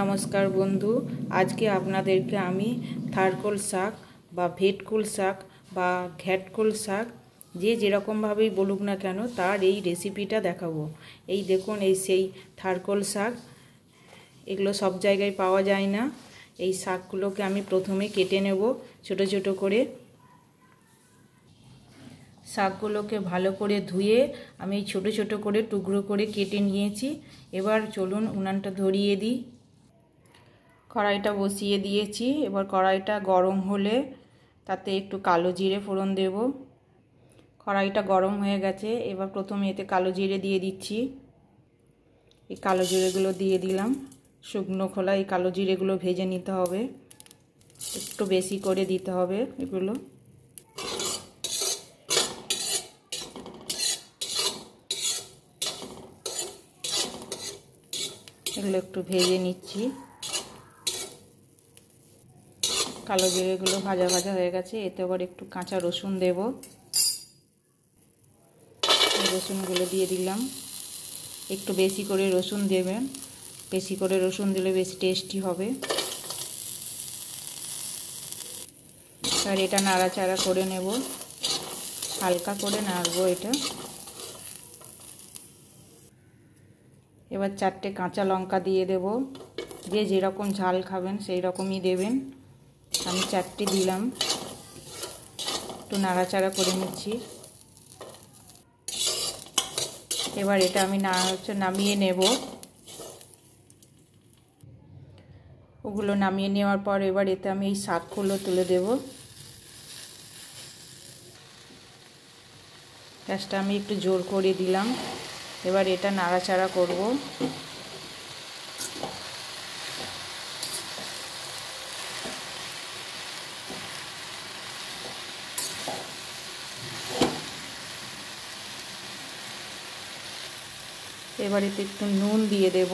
নমস্কার বন্ধু, আজকে আপনাদেরকে আমি থারকোল শাক বা ভেটকুল শাক বা ঘ্যাটকুল শাক যে যেরকমভাবেই বলুক না কেন তার এই রেসিপিটা দেখাবো। এই দেখুন, এই সেই থারকোল শাক, এগুলো সব জায়গায় পাওয়া যায় না। এই শাকগুলোকে আমি প্রথমে কেটে নেব ছোট ছোট করে। শাকগুলোকে ভালো করে ধুয়ে আমি ছোট ছোট করে টুকরো করে কেটে নিয়েছি। এবার চলুন উনানটা ধরিয়ে দিই। কড়াইটা বসিয়ে দিয়েছি। এবার কড়াইটা গরম হলে তাতে একটু কালো জিরে ফোড়ন দেব। কড়াইটা গরম হয়ে গেছে। এবার প্রথমে এতে কালো জিরে দিয়ে দিচ্ছি। এই কালো জিরেগুলো দিয়ে দিলাম। শুকনো খোলা এই কালো জিরেগুলো ভেজে নিতে হবে, একটু বেশি করে দিতে হবে। এগুলো একটু ভেজে নিচ্ছি। কালো জিরেগুলো ভাজা ভাজা হয়ে গেছে। এতে আবার একটু কাঁচা রসুন দেব। রসুনগুলো দিয়ে দিলাম। একটু বেশি করে রসুন দেবেন, বেশি করে রসুন দিলে বেশি টেস্টি হবে। আর এটা নাড়াচাড়া করে নেব, হালকা করে নাড়বো এটা। এবার 4টে কাঁচা লঙ্কা দিয়ে দেব। যে যেরকম ঝাল খাবেন সেই রকমই দেবেন। আমি 4টে দিলাম। একটু নাড়াচাড়া করে নিচ্ছি। এবার এটা আমি নামিয়ে নেব। ওগুলো নামিয়ে নেওয়ার পর এবার এতে আমি এই শাকগুলো তুলে দেব। গ্যাসটা আমি একটু জোর করে দিলাম। এবার এটা নাড়াচাড়া করব। এবার এতে একটু নুন দিয়ে দেব।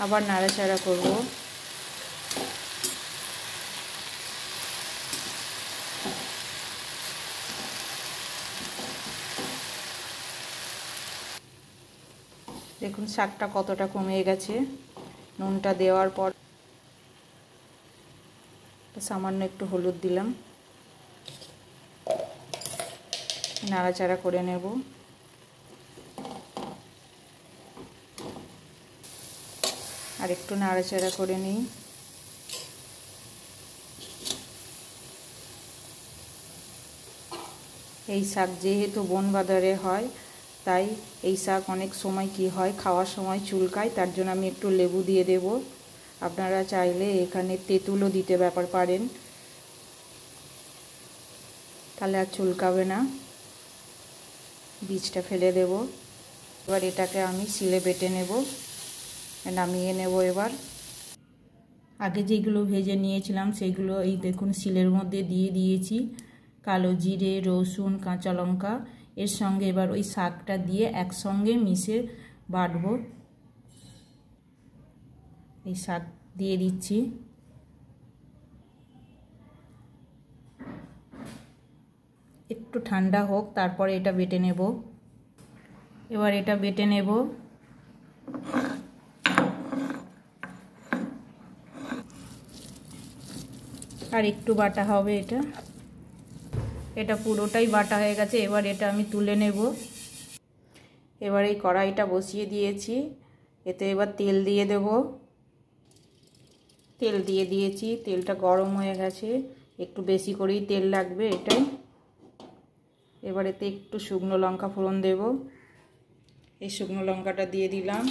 আবার নাড়াচাড়া করব। দেখুন শাকটা কতটা কমে গেছে নুনটা দেওয়ার পর। সামান্য একটু হলুদ দিলাম। নাড়াচাড়া করে নেব। আর একটু নাড়াচাড়া করে নিই। এই শাক যেহেতু বন বাজারে হয়, তাই এই শাক অনেক সময় কি হয়, খাওয়ার সময় চুলকায়। তার জন্য আমি একটু লেবু দিয়ে দেব। আপনারা চাইলে এখানে তেঁতুলও দিতে পারেন, তাহলে আর চুলকাবে না। বীজটা ফেলে দেব। এবার এটাকে আমি শিলে বেটে নেব, নামিয়ে নেব। এবার আগে যেগুলো ভেজে নিয়েছিলাম সেইগুলো এই দেখুন শিলের মধ্যে দিয়ে দিয়েছি। কালো জিরে, রসুন, কাঁচা লঙ্কা, এর সঙ্গে এবার ওই শাকটা দিয়ে একসঙ্গে মিশে বাটবো। এই শাক দিয়ে দিচ্ছি। একটু ঠান্ডা হোক, তারপরে এটা বেটে নেব। এবার এটা বেটে নেব। আর একটু বাটা হবে। এটা পুরোটাই বাটা হয়ে গেছে। এবার এটা আমি তুলে নেব। এবার এই কড়াইটা বসিয়ে দিয়েছি। এতে এবার তেল দিয়ে দেব। তেল দিয়ে দিয়েছি। তেলটা গরম হয়ে গেছে। একটু বেশি করেই তেল লাগবে এটাই। এবার এতে একটু শুকনো লঙ্কা ফোড়ন দেব। এই শুকনো লঙ্কাটা দিয়ে দিলাম।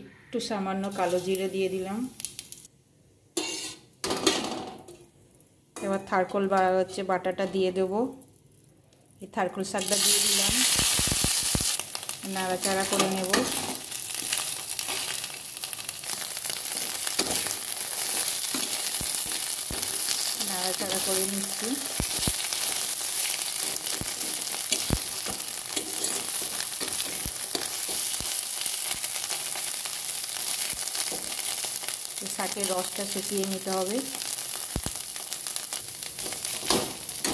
একটু সামান্য কালো জিরে দিয়ে দিলাম। এবার থারকোল বাটাটা দিয়ে দেব। এই থারকোল শাকটা দিয়ে দিলাম। নাড়াচাড়া করে নেব। নাড়াচাড়া করে নিচ্ছি। শাকের রসটা শুকিয়ে নিতে হবে।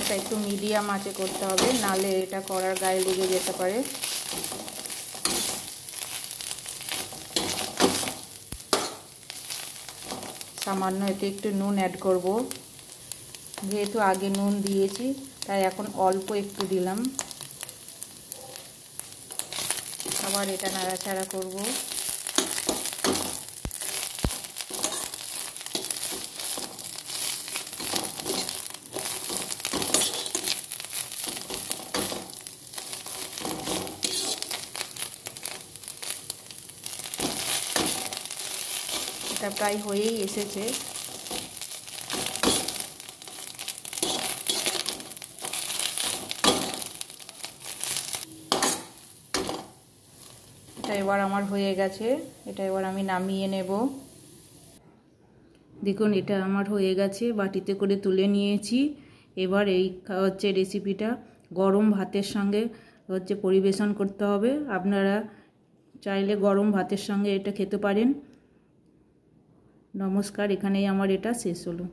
এটা একটু মিডিয়াম আঁচে করতে হবে, নালে এটা কড়ার গায়ে লেগে যেতে পারে। সামান্য এতে একটু নুন অ্যাড করব, যেহেতু আগে নুন দিয়েছি তাই এখন অল্প একটু দিলাম। আবার এটা নাড়াচাড়া করব। এটা প্রায় হয়েই এসেছে। এটা এবার আমার হয়ে গেছে, এটা এবার আমি নামিয়ে নেব। দেখুন এটা আমার হয়ে গেছে, বাটিতে করে তুলে নিয়েছি। এবার এই হচ্ছে রেসিপিটা গরম ভাতের সঙ্গে হচ্ছে পরিবেশন করতে হবে। আপনারা চাইলে গরম ভাতের সঙ্গে এটা খেতে পারেন। নমস্কার, এখানেই আমার এটা শেষ হলো।